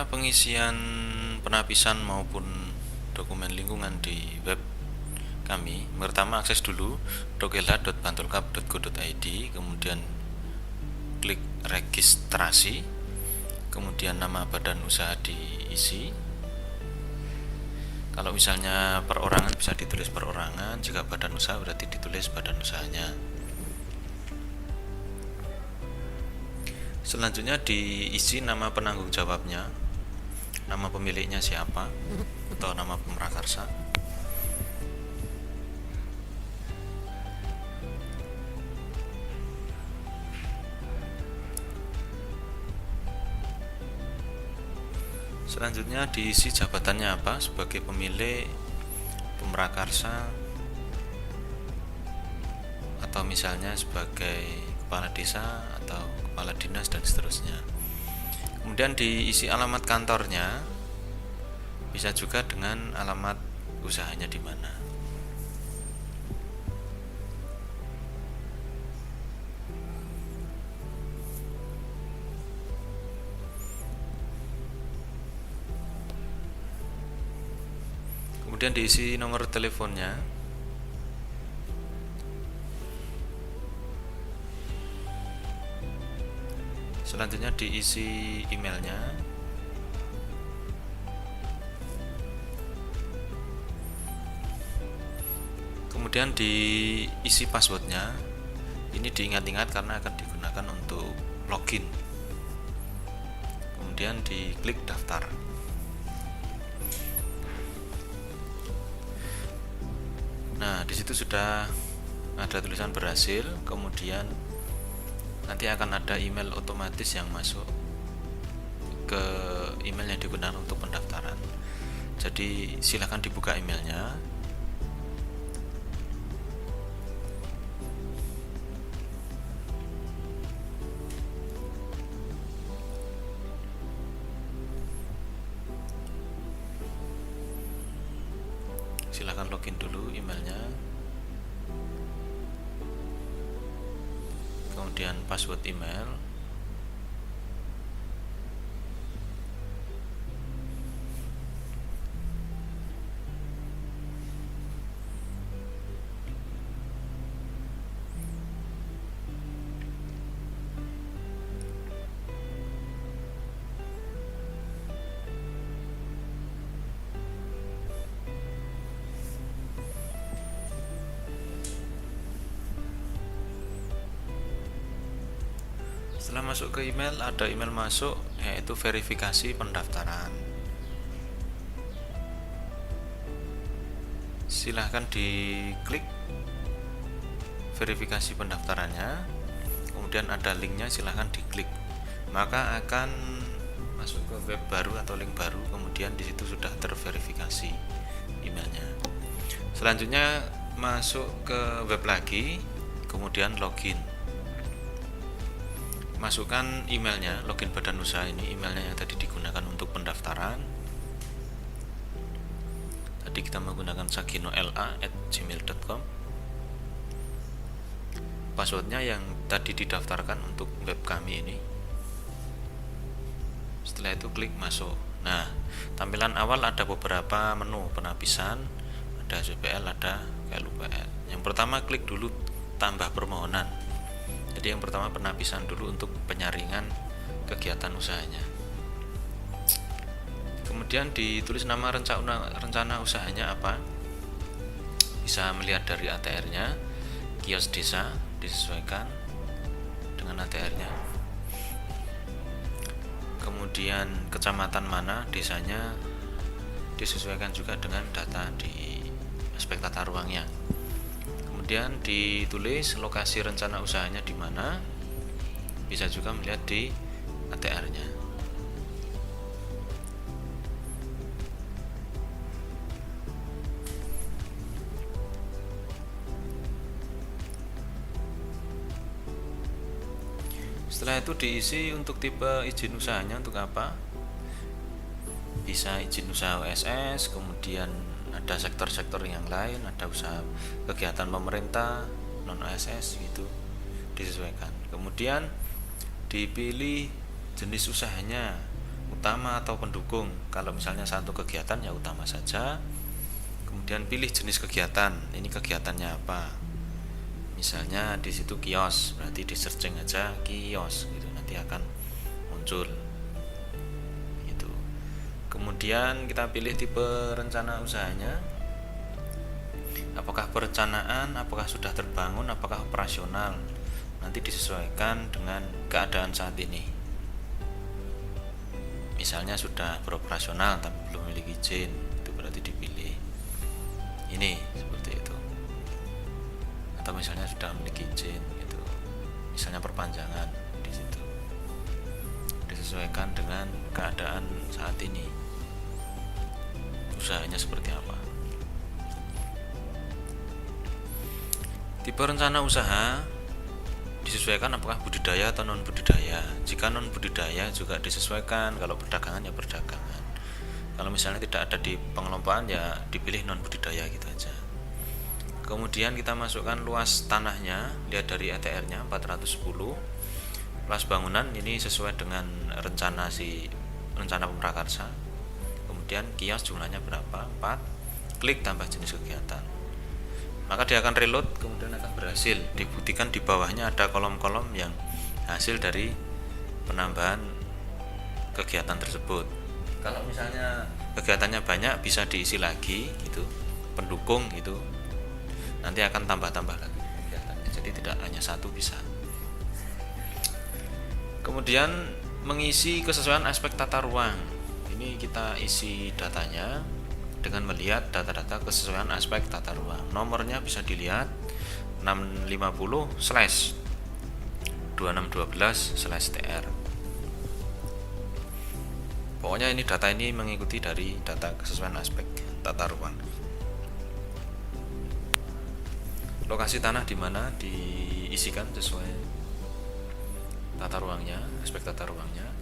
Cara pengisian penapisan maupun dokumen lingkungan di web kami, pertama akses dulu dokelha.bantolkap.go.id, kemudian klik registrasi, kemudian nama badan usaha diisi. Kalau misalnya perorangan bisa ditulis perorangan, jika badan usaha berarti ditulis badan usahanya. Selanjutnya diisi nama penanggung jawabnya, nama pemiliknya siapa, atau nama pemrakarsa. Selanjutnya diisi jabatannya apa sebagai pemilik, pemrakarsa, atau misalnya sebagai kepala desa atau kepala dinas dan seterusnya. Kemudian diisi alamat kantornya, bisa juga dengan alamat usahanya di mana. Kemudian diisi nomor teleponnya. Selanjutnya diisi emailnya. Kemudian diisi passwordnya. Ini diingat-ingat karena akan digunakan untuk login. Kemudian diklik daftar. Nah, disitu sudah ada tulisan berhasil. Kemudian nanti akan ada email otomatis yang masuk ke email yang digunakan untuk pendaftaran. Jadi silakan dibuka emailnya. Silakan login dulu emailnya, kemudian password email. Setelah masuk ke email, ada email masuk yaitu verifikasi pendaftaran. Silahkan diklik verifikasi pendaftarannya, kemudian ada linknya, silahkan diklik. Maka akan masuk ke web baru atau link baru, kemudian disitu sudah terverifikasi emailnya. Selanjutnya masuk ke web lagi, kemudian login. Masukkan emailnya, login badan usaha ini, emailnya yang tadi digunakan untuk pendaftaran. Tadi kita menggunakan saginola@gmail.com. Passwordnya yang tadi didaftarkan untuk web kami ini. Setelah itu klik masuk. Nah, tampilan awal ada beberapa menu penapisan, ada SPL, ada KLUPL. Yang pertama klik dulu tambah permohonan. Jadi yang pertama penapisan dulu untuk penyaringan kegiatan usahanya. Kemudian ditulis nama rencana usahanya apa. Bisa melihat dari ATR-nya, kios desa disesuaikan dengan ATR-nya. Kemudian kecamatan mana desanya disesuaikan juga dengan data di aspek tata ruangnya. Kemudian ditulis lokasi rencana usahanya di mana, bisa juga melihat di ATR-nya. Setelah itu diisi untuk tipe izin usahanya untuk apa. Bisa izin usaha OSS, kemudian ada sektor-sektor yang lain, ada usaha kegiatan pemerintah, non OSS gitu, disesuaikan. Kemudian dipilih jenis usahanya, utama atau pendukung. Kalau misalnya satu kegiatan ya utama saja. Kemudian pilih jenis kegiatan, ini kegiatannya apa. Misalnya di situ kios, berarti di searching aja kios gitu, nanti akan muncul gitu. Kemudian kita pilih tipe rencana usahanya, apakah perencanaan, apakah sudah terbangun, apakah operasional. Nanti disesuaikan dengan keadaan saat ini. Misalnya sudah beroperasional tapi belum memiliki izin, itu berarti dipilih ini seperti itu. Atau misalnya sudah memiliki izin, itu misalnya perpanjangan, di situ disesuaikan dengan keadaan saat ini, usahanya seperti apa. Tipe rencana usaha disesuaikan apakah budidaya atau non budidaya. Jika non budidaya juga disesuaikan, kalau perdagangan ya perdagangan. Kalau misalnya tidak ada di pengelompaan ya dipilih non budidaya gitu aja. Kemudian kita masukkan luas tanahnya, lihat dari ETR-nya 410. Luas bangunan ini sesuai dengan rencana pemrakarsa. Kemudian kios jumlahnya berapa? 4. Klik tambah jenis kegiatan. Maka dia akan reload, kemudian akan berhasil. Dibuktikan di bawahnya ada kolom-kolom yang hasil dari penambahan kegiatan tersebut. Kalau misalnya kegiatannya banyak, bisa diisi lagi gitu, pendukung gitu, nanti akan tambah-tambah lagi kegiatannya, jadi tidak hanya satu bisa. Kemudian mengisi kesesuaian aspek tata ruang, ini kita isi datanya dengan melihat data-data kesesuaian aspek tata ruang. Nomornya bisa dilihat 650/2612/TR. Pokoknya ini data ini mengikuti dari data kesesuaian aspek tata ruang. Lokasi tanah di mana diisikan sesuai tata ruangnya, aspek tata ruangnya.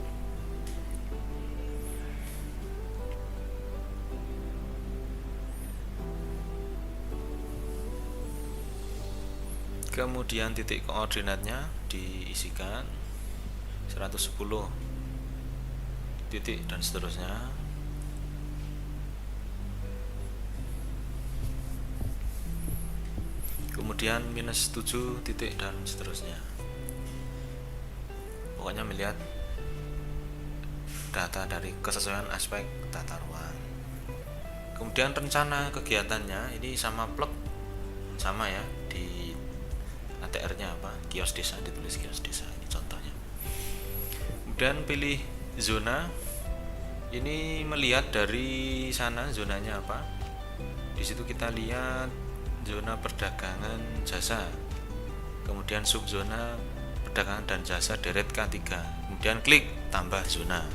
Kemudian titik koordinatnya diisikan 110 titik dan seterusnya. Kemudian -7 titik dan seterusnya. Pokoknya melihat data dari kesesuaian aspek tata ruang. Kemudian rencana kegiatannya ini sama plug, sama ya, di ATR-nya apa, kios desa, ditulis kios desa, ini contohnya. Kemudian pilih zona, ini melihat dari sana zonanya apa. Di situ kita lihat zona perdagangan jasa, kemudian subzona perdagangan dan jasa deret K3, kemudian klik tambah zona,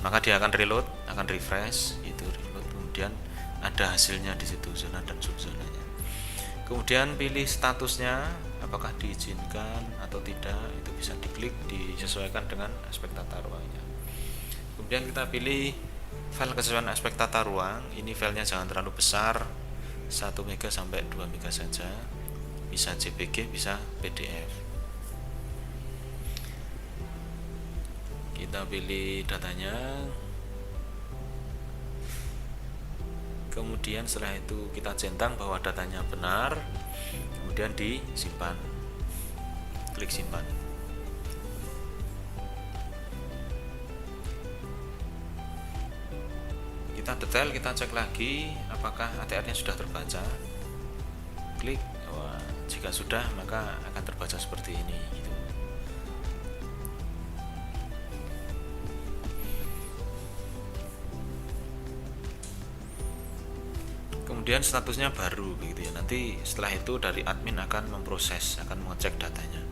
maka dia akan reload, akan refresh, itu reload, kemudian ada hasilnya di situ, zona dan subzonanya. Kemudian pilih statusnya, apakah diizinkan atau tidak, itu bisa diklik, disesuaikan dengan aspek tata ruangnya. Kemudian kita pilih file kesesuaian aspek tata ruang, ini filenya jangan terlalu besar, 1 MB sampai 2 MB saja, bisa JPG, bisa PDF. Kita pilih datanya, kemudian setelah itu kita centang bahwa datanya benar, kemudian disimpan, klik simpan. Kita detail, kita cek lagi apakah ATR-nya sudah terbaca, klik. Wah, jika sudah maka akan terbaca seperti ini gitu. Kemudian statusnya baru begitu ya. Nanti setelah itu dari admin akan memproses, akan mengecek datanya,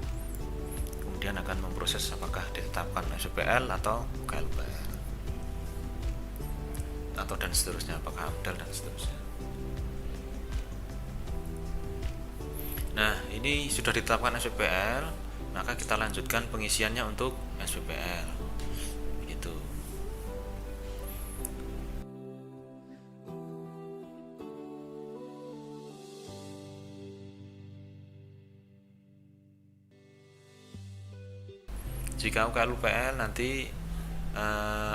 kemudian akan memproses apakah ditetapkan SPL atau KLPL atau dan seterusnya, apakah AMDAL dan seterusnya. Nah, ini sudah ditetapkan SPPL, maka kita lanjutkan pengisiannya untuk SPPL gitu. Jika UKLUPL nanti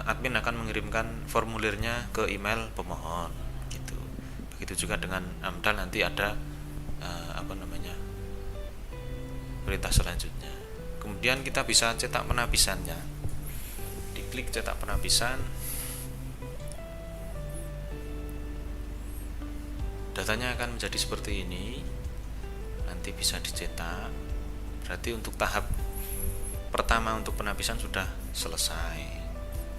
admin akan mengirimkan formulirnya ke email pemohon gitu. Begitu juga dengan AMDAL, nanti ada perintah selanjutnya. Kemudian kita bisa cetak penapisannya. Diklik cetak penapisan. Datanya akan menjadi seperti ini. Nanti bisa dicetak. Berarti untuk tahap pertama untuk penapisan sudah selesai.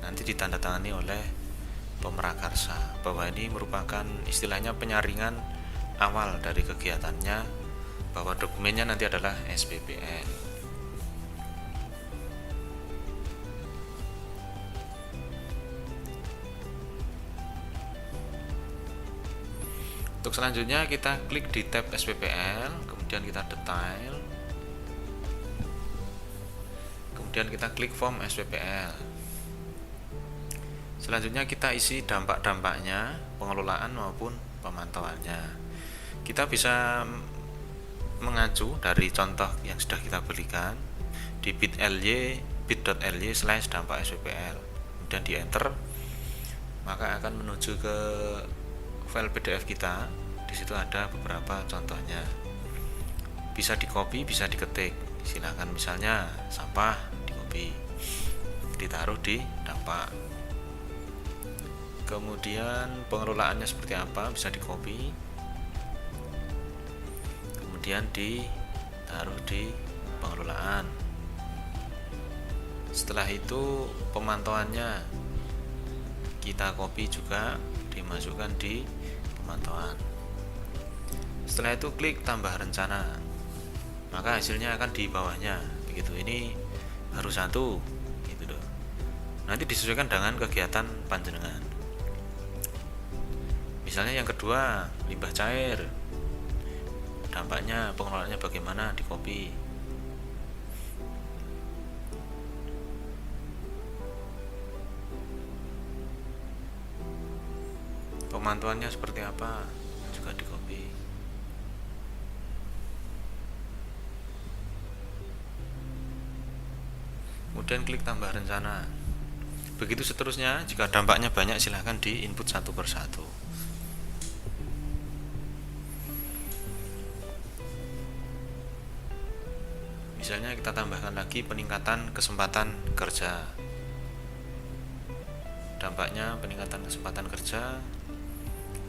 Nanti ditandatangani oleh pemrakarsa bahwa ini merupakan istilahnya penyaringan awal dari kegiatannya, bahwa dokumennya nanti adalah SPPL. Untuk selanjutnya kita klik di tab SPPL, kemudian kita detail, kemudian kita klik form SPPL. Selanjutnya kita isi dampak-dampaknya, pengelolaan maupun pemantauannya. Kita bisa mengacu dari contoh yang sudah kita berikan di bit.ly/dampak SPPL, kemudian di enter, maka akan menuju ke file PDF kita. Di situ ada beberapa contohnya, bisa di copy, bisa diketik. Silakan, misalnya sampah di copy, ditaruh di dampak. Kemudian pengelolaannya seperti apa, bisa di copy, kemudian ditaruh di pengelolaan. Setelah itu pemantauannya kita copy juga, dimasukkan di pemantauan. Setelah itu klik tambah rencana, maka hasilnya akan di bawahnya begitu. Ini baru satu gitu loh. Nanti disesuaikan dengan kegiatan panjenengan. Misalnya yang kedua, limbah cair, dampaknya, pengelolaannya bagaimana, di copy. Pemantauannya seperti apa, juga di copy. Kemudian klik tambah rencana. Begitu seterusnya. Jika dampaknya banyak, silahkan di input satu persatu. Misalnya kita tambahkan lagi peningkatan kesempatan kerja. Dampaknya peningkatan kesempatan kerja,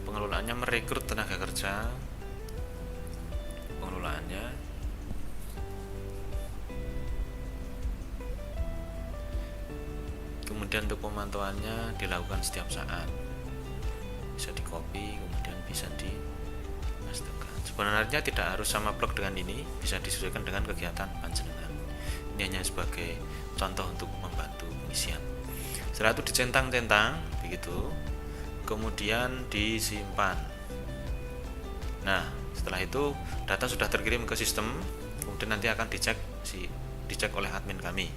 pengelolaannya merekrut tenaga kerja, pengelolaannya. Kemudian untuk pemantauannya dilakukan setiap saat, bisa di copy, kemudian bisa dimasukkan. Sebenarnya tidak harus sama blok dengan ini, bisa disesuaikan dengan kegiatan panjenengan. Ini hanya sebagai contoh untuk membantu pengisian. Setelah itu dicentang-centang begitu, kemudian disimpan. Nah, setelah itu data sudah terkirim ke sistem, kemudian nanti akan dicek oleh admin kami,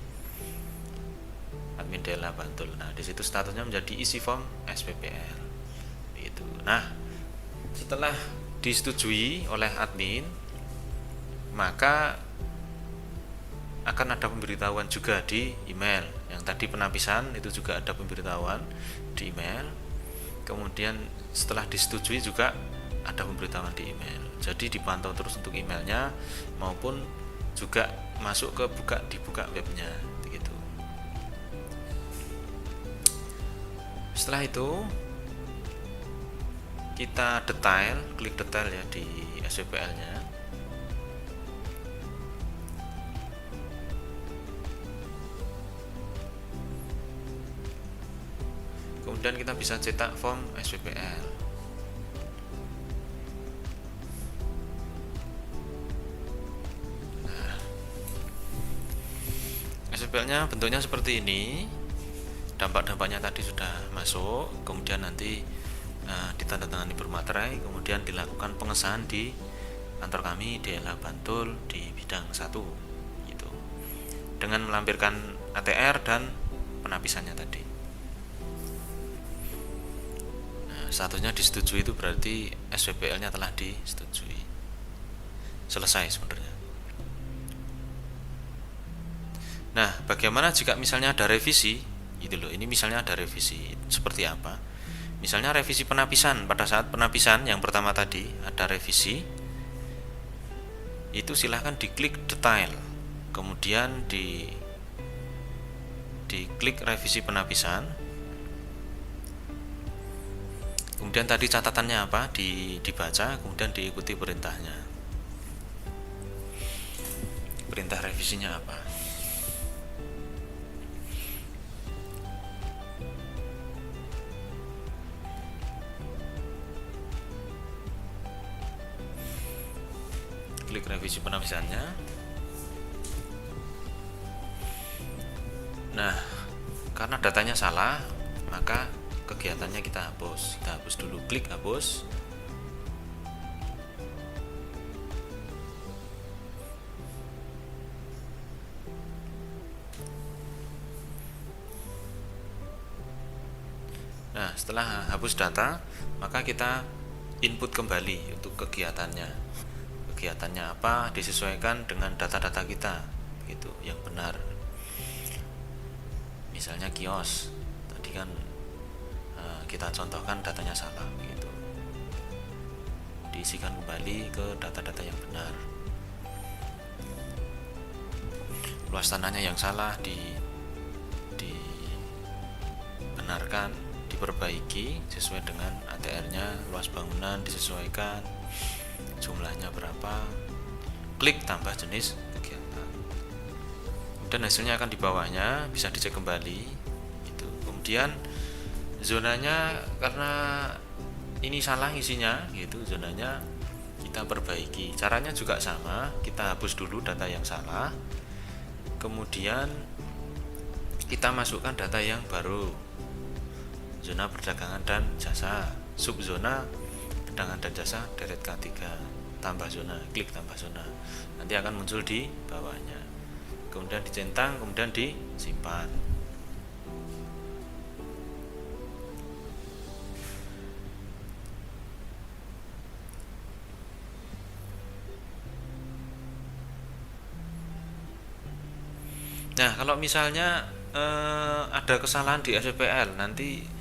admin DLA Bantul. Nah, di situ statusnya menjadi isi form SPPL. Begitu. Nah, setelah disetujui oleh admin, maka akan ada pemberitahuan juga di email. Yang tadi penapisan itu juga ada pemberitahuan di email. Kemudian setelah disetujui juga ada pemberitahuan di email. Jadi dipantau terus untuk emailnya maupun juga masuk ke dibuka webnya begitu. Setelah itu kita detail, klik detail ya di SPPL-nya. Kemudian kita bisa cetak form SPPL. Nah, SPPL-nya bentuknya seperti ini. Dampak-dampaknya tadi sudah masuk, kemudian nanti ditandatangani bermaterai, kemudian dilakukan pengesahan di kantor kami DLA Bantul di bidang 1 gitu, dengan melampirkan ATR dan penapisannya tadi. Nah, statusnya disetujui itu berarti SPPL-nya telah disetujui, selesai sebenarnya. Nah, bagaimana jika misalnya ada revisi? Itu loh, ini misalnya ada revisi seperti apa. Misalnya revisi penapisan, pada saat penapisan yang pertama tadi ada revisi, itu silahkan diklik detail, kemudian diklik revisi penapisan, kemudian tadi catatannya apa dibaca, kemudian diikuti perintahnya. Perintah revisinya apa? Klik revisi penapisannya. Nah, karena datanya salah, maka kegiatannya kita hapus. Kita hapus dulu, klik hapus. Nah, setelah hapus data, maka kita input kembali untuk kegiatannya. Kegiatannya apa, disesuaikan dengan data-data kita, gitu, yang benar. Misalnya kios, tadi kan kita contohkan datanya salah, gitu. Diisikan kembali ke data-data yang benar. Luas tanahnya yang salah dibenarkan, diperbaiki sesuai dengan ATR-nya. Luas bangunan disesuaikan, jumlahnya berapa, klik tambah jenis kegiatan, dan hasilnya akan di bawahnya, bisa dicek kembali gitu. Kemudian zonanya, karena ini salah isinya gitu, zonanya kita perbaiki. Caranya juga sama, kita hapus dulu data yang salah, kemudian kita masukkan data yang baru. Zona perdagangan dan jasa, subzona perdagangan dan jasa, deret K3, tambah zona, klik tambah zona, nanti akan muncul di bawahnya. Kemudian dicentang, kemudian disimpan. Nah, kalau misalnya ada kesalahan di SPPL, nanti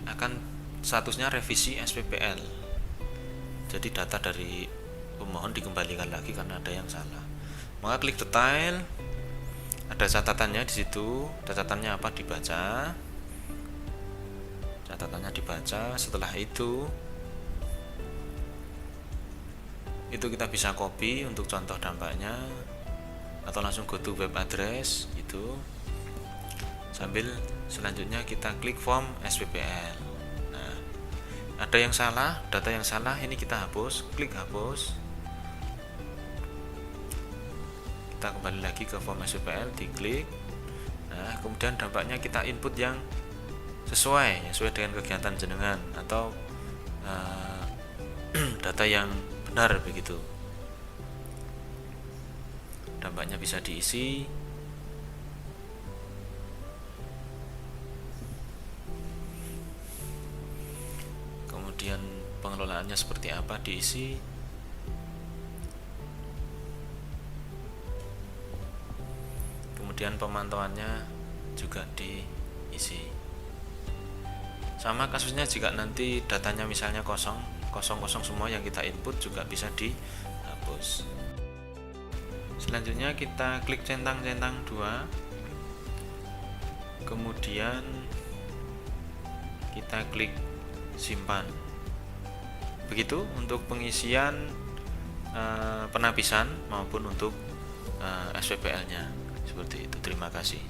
akan statusnya revisi SPPL. Jadi data dari pemohon dikembalikan lagi karena ada yang salah. Maka klik detail, ada catatannya di situ. Catatannya apa, dibaca. Catatannya dibaca. Setelah itu kita bisa copy untuk contoh dampaknya, atau langsung go to web address gitu. Sambil selanjutnya kita klik form SPPL. Nah, ada yang salah, data yang salah, ini kita hapus, klik hapus. Kita kembali lagi ke form SPPL, diklik. Nah, kemudian dampaknya kita input yang sesuai dengan kegiatan jenengan, atau data yang benar begitu. Dampaknya bisa diisi. Kemudian pengelolaannya seperti apa, diisi. Kemudian pemantauannya juga diisi. Sama kasusnya jika nanti datanya misalnya kosong semua yang kita input, juga bisa dihapus. Selanjutnya kita klik centang-centang 2, kemudian kita klik simpan. Begitu untuk pengisian penapisan maupun untuk SPPL-nya. Seperti itu. Terima kasih.